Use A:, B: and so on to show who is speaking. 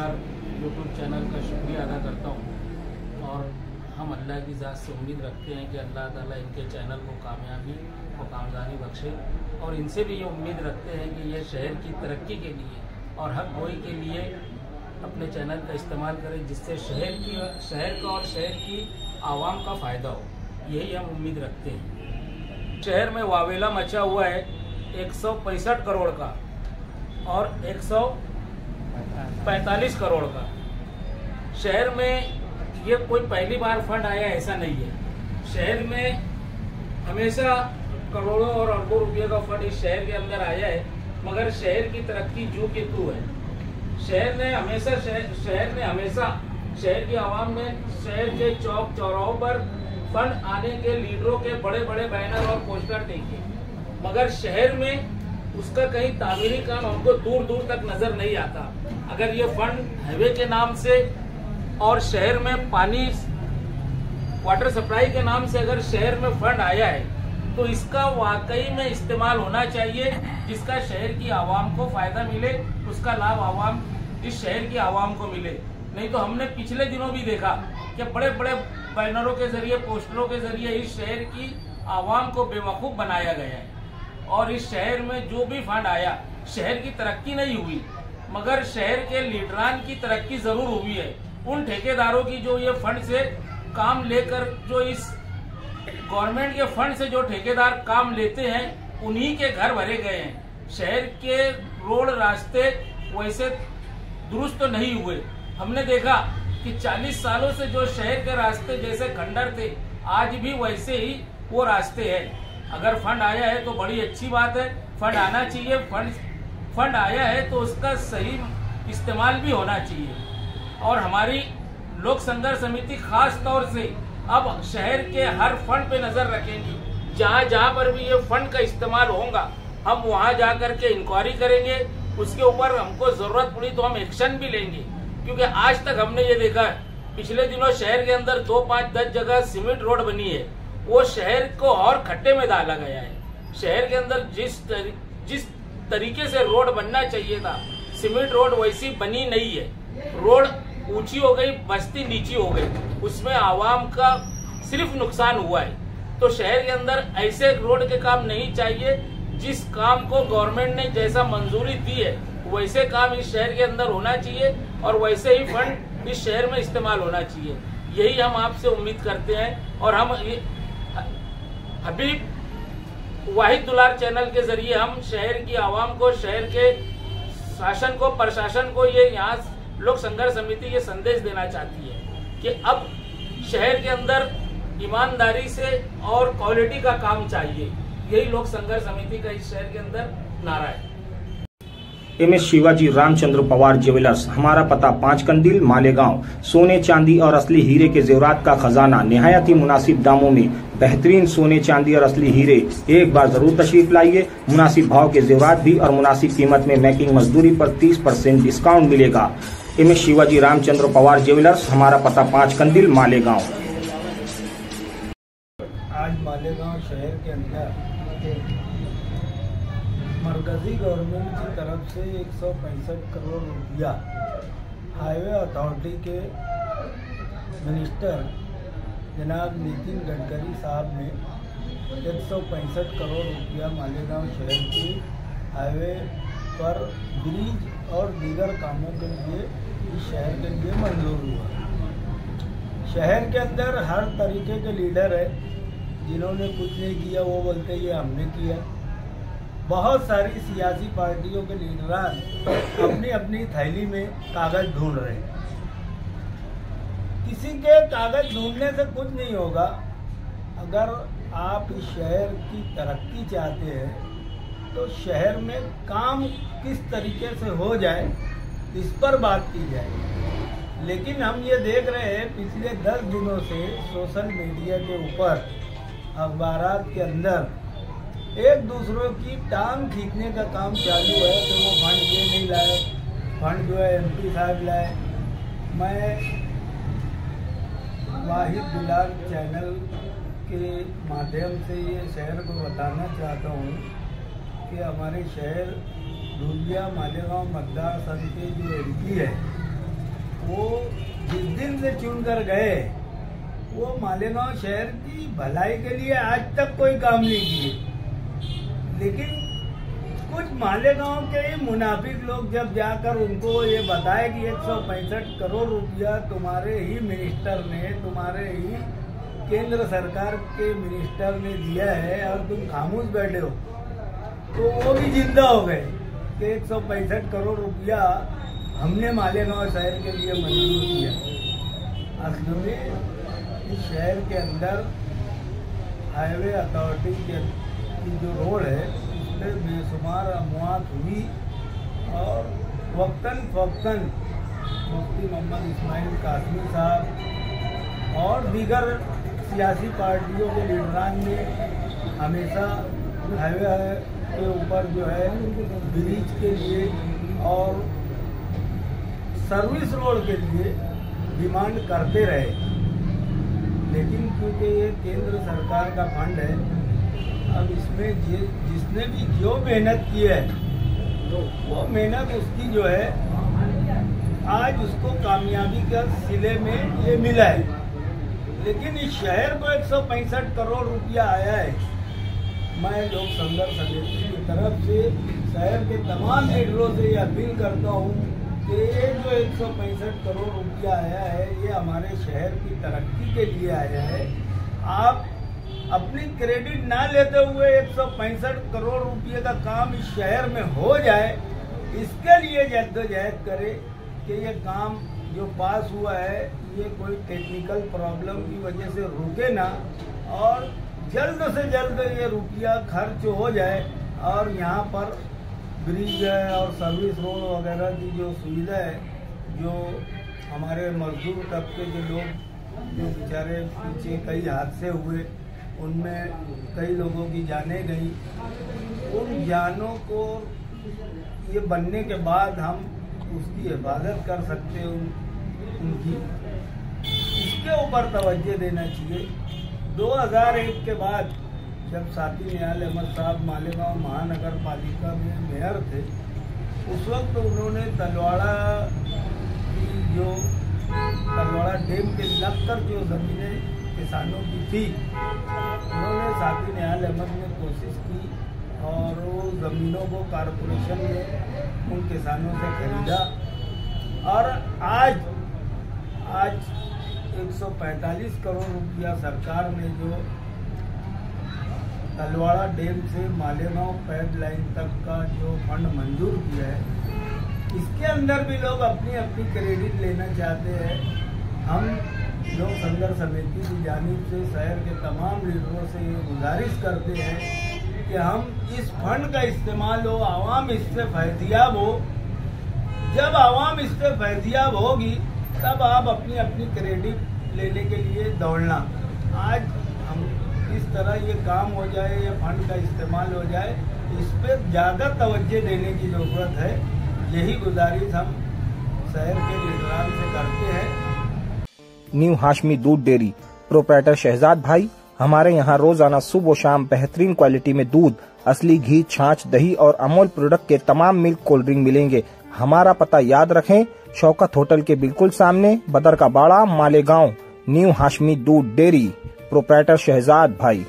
A: नमस्कार। YouTube channel का शुक्रिया अदा करता हूँ और हम अल्लाह की ज़ात से उम्मीद रखते हैं कि अल्लाह ताला इनके चैनल को कामयाबी और कामयाबी बख्शे और इनसे भी ये उम्मीद रखते हैं कि ये शहर की तरक्की के लिए और हक गोई के लिए अपने चैनल का इस्तेमाल करें, जिससे शहर का और शहर की आवाम का फ़ायदा हो। यही हम उम्मीद रखते हैं। शहर में वावेला मचा हुआ है 165 करोड़ का और 145 करोड़ का। शहर में ये कोई पहली बार फंड आया ऐसा नहीं है। शहर में हमेशा करोड़ों और अरबों रुपये का फंड इस शहर के अंदर आया है, मगर शहर की तरक्की जू की तू है। शहर ने हमेशा शहर की आवाम ने शहर के चौक चौराहों पर फंड आने के लीडरों के बड़े बड़े बैनर और पोस्टर देखे, मगर शहर में उसका कहीं तामीरी काम हमको दूर दूर तक नजर नहीं आता। अगर ये फंड हाईवे के नाम से और शहर में पानी वाटर सप्लाई के नाम से अगर शहर में फंड आया है तो इसका वाकई में इस्तेमाल होना चाहिए, जिसका शहर की आवाम को फायदा मिले, उसका लाभ आवाम इस शहर की आवाम को मिले। नहीं तो हमने पिछले दिनों भी देखा कि बड़े बड़े बैनरों के जरिए, पोस्टरों के जरिए इस शहर की आवाम को बेवकूफ बनाया गया है और इस शहर में जो भी फंड आया शहर की तरक्की नहीं हुई, मगर शहर के लीडरान की तरक्की जरूर हुई है। उन ठेकेदारों की जो ये फंड से काम लेकर, जो इस गवर्नमेंट के फंड से जो ठेकेदार काम लेते हैं, उन्हीं के घर भरे गए हैं। शहर के रोड रास्ते वैसे दुरुस्त तो नहीं हुए। हमने देखा कि 40 सालों से जो शहर के रास्ते जैसे खंडर थे, आज भी वैसे ही वो रास्ते हैं। अगर फंड आया है तो बड़ी अच्छी बात है, फंड आना चाहिए। फंड आया है तो उसका सही इस्तेमाल भी होना चाहिए। और हमारी लोक संघर्ष समिति खास तौर से अब शहर के हर फंड पे नजर रखेंगी। जहाँ जहाँ पर भी ये फंड का इस्तेमाल होगा, हम वहाँ जा करके इंक्वायरी करेंगे। उसके ऊपर हमको जरूरत पड़ी तो हम एक्शन भी लेंगे, क्योंकि आज तक हमने ये देखा है, पिछले दिनों शहर के अंदर 2, 5, 10 जगह सीमेंट रोड बनी है, वो शहर को और खड्डे में डाला गया है। शहर के अंदर जिस तरीके से रोड बनना चाहिए था, सीमेंट रोड वैसी बनी नहीं है। रोड ऊंची हो गई, बस्ती नीची हो गई, उसमें आवाम का सिर्फ नुकसान हुआ है। तो शहर के अंदर ऐसे रोड के काम नहीं चाहिए। जिस काम को गवर्नमेंट ने जैसा मंजूरी दी है वैसे काम इस शहर के अंदर होना चाहिए और वैसे ही फंड इस शहर में इस्तेमाल होना चाहिए। यही हम आपसे उम्मीद करते हैं और हम हबीब वाहिद दुलार चैनल के जरिए हम शहर की आवाम को, शहर के शासन को, प्रशासन को, ये यहाँ लोक संघर्ष समिति ये संदेश देना चाहती है कि अब शहर के अंदर ईमानदारी से और क्वालिटी का काम चाहिए। यही लोक संघर्ष समिति का इस शहर के अंदर नारा है।
B: MS शिवाजी रामचंद्र पवार ज्वेलर्स, हमारा पता 5 कंदील मालेगांव। सोने चांदी और असली हीरे के जेवरात का खजाना, निहायत ही मुनासिब दामों में बेहतरीन सोने चांदी और असली हीरे। एक बार जरूर तशरीफ लाइए। मुनासिब भाव के जेवरात भी और मुनासिब कीमत में मेकिंग मजदूरी पर 30% डिस्काउंट मिलेगा। MS शिवाजी रामचंद्र पवार ज्वेलर्स, हमारा पता 5 कंदील मालेगांव।
C: आज मालेगांव शहर के अंदर मरकजी गवर्नमेंट की तरफ से 165 करोड़ रुपया हाईवे अथॉरिटी के मिनिस्टर जनाब नितिन गडकरी साहब ने 165 करोड़ रुपया मालेगांव शहर के हाईवे पर ब्रिज और दीगर कामों के लिए इस शहर के लिए मंजूर हुआ। शहर के अंदर हर तरीके के लीडर है, जिन्होंने कुछ नहीं किया वो बोलते ये हमने किया। बहुत सारी सियासी पार्टियों के लीडरान अपनी अपनी थैली में कागज ढूंढ रहे हैं। किसी के कागज ढूंढने से कुछ नहीं होगा। अगर आप इस शहर की तरक्की चाहते हैं तो शहर में काम किस तरीके से हो जाए इस पर बात की जाए। लेकिन हम ये देख रहे हैं पिछले 10 दिनों से सोशल मीडिया के ऊपर, अखबारात के अंदर एक दूसरों की टांग खींचने का काम चालू है कि वो फंड ये नहीं लाए, फंड जो है MP साहब लाए। मैं वाहिद दुलार चैनल के माध्यम से ये शहर को बताना चाहता हूँ कि हमारे शहर धुलिया मालेगांव मतदार संघ के जो MP है वो जिस दिन से चुन कर गए वो मालेगांव शहर की भलाई के लिए आज तक कोई काम नहीं किए। लेकिन कुछ मालेगांव के ही मुनाफिक लोग जब जाकर उनको ये बताए कि 165 करोड़ रुपया तुम्हारे ही मिनिस्टर ने, तुम्हारे ही केंद्र सरकार के मिनिस्टर ने दिया है और तुम खामोश बैठे हो, तो वो भी जिंदा हो गए कि 165 करोड़ रुपया हमने मालेगांव शहर के लिए मंजूर किया। असल में इस शहर के अंदर हाईवे अथॉरिटी की जो रोड है उसमें बेशुमार अमवात हुई और वक्तन फवक्तन मुफ्ती मोहम्मद इस्माइल कासमी साहब और दीगर सियासी पार्टियों के लीडरान ने हमेशा हाईवे के ऊपर जो है ब्रिज के लिए और सर्विस रोड के लिए डिमांड करते रहे। लेकिन क्योंकि ये केंद्र सरकार का फंड है, अब इसमें जिसने भी जो मेहनत की है वो मेहनत उसकी जो है आज उसको कामयाबी के सिले में ये मिला है। लेकिन इस शहर को 165 करोड़ रुपया आया है। मैं लोक संघर्ष समिति की तरफ से शहर के तमाम लीडरों से ये अपील करता हूँ कि ये जो 165 करोड़ रुपया आया है ये हमारे शहर की तरक्की के लिए आया है। आप अपनी क्रेडिट ना लेते हुए 165 करोड़ रुपये का काम इस शहर में हो जाए, इसके लिए जद्दोजहद करें कि ये काम जो पास हुआ है ये कोई टेक्निकल प्रॉब्लम की वजह से रुके ना और जल्द से जल्द ये रुपया खर्च हो जाए और यहाँ पर ब्रिज है और सर्विस रोड वगैरह की जो सुविधा है, जो हमारे मजदूर तबके के लोग जो बेचारे पीछे कई हादसे हुए उनमें कई लोगों की जानें गई, उन जानों को ये बनने के बाद हम उसकी हिफाजत कर सकते हैं उनकी, इसके ऊपर तवज्जो देना चाहिए। 2001 के बाद जब साथी निहाल अहमद साहब मालेगांव महानगर पालिका में मेयर थे, उस वक्त उन्होंने तलवाड़ा डैम के लगकर जो जमीनें किसानों की थी, उन्होंने साथी निहाल अहमद ने कोशिश की और वो ज़मीनों को कारपोरेशन ने उन किसानों से खरीदा और आज 145 करोड़ रुपया सरकार ने जो तलवाड़ा डैम से मालेगांव पाइपलाइन तक का जो फंड मंजूर किया है, इसके अंदर भी लोग अपनी अपनी क्रेडिट लेना चाहते हैं। हम लोक संघर्ष समिति की जानिब से शहर के तमाम लीडरों से ये गुजारिश करते हैं कि हम इस फंड का इस्तेमाल हो, आवाम इससे फैजियाब हो। जब आवाम इससे फैजियाब होगी तब आप अपनी अपनी क्रेडिट लेने के लिए दौड़ना। आज हम इस तरह ये काम हो जाए, ये फंड का इस्तेमाल हो जाए, इस पर ज़्यादा तवज्जो देने की ज़रूरत है। यही गुजारिश हम शहर के लीडरान से करते हैं।
B: न्यू हाशमी दूध डेयरी प्रोप्राइटर शहजाद भाई, हमारे यहाँ रोजाना सुबह और शाम बेहतरीन क्वालिटी में दूध, असली घी, छाछ, दही और अमूल प्रोडक्ट के तमाम मिल्क कोल्ड ड्रिंक मिलेंगे। हमारा पता याद रखें, शौकत होटल के बिल्कुल सामने, बदर का बाड़ा, मालेगांव। न्यू हाशमी दूध डेयरी, प्रोप्राइटर शहजाद भाई।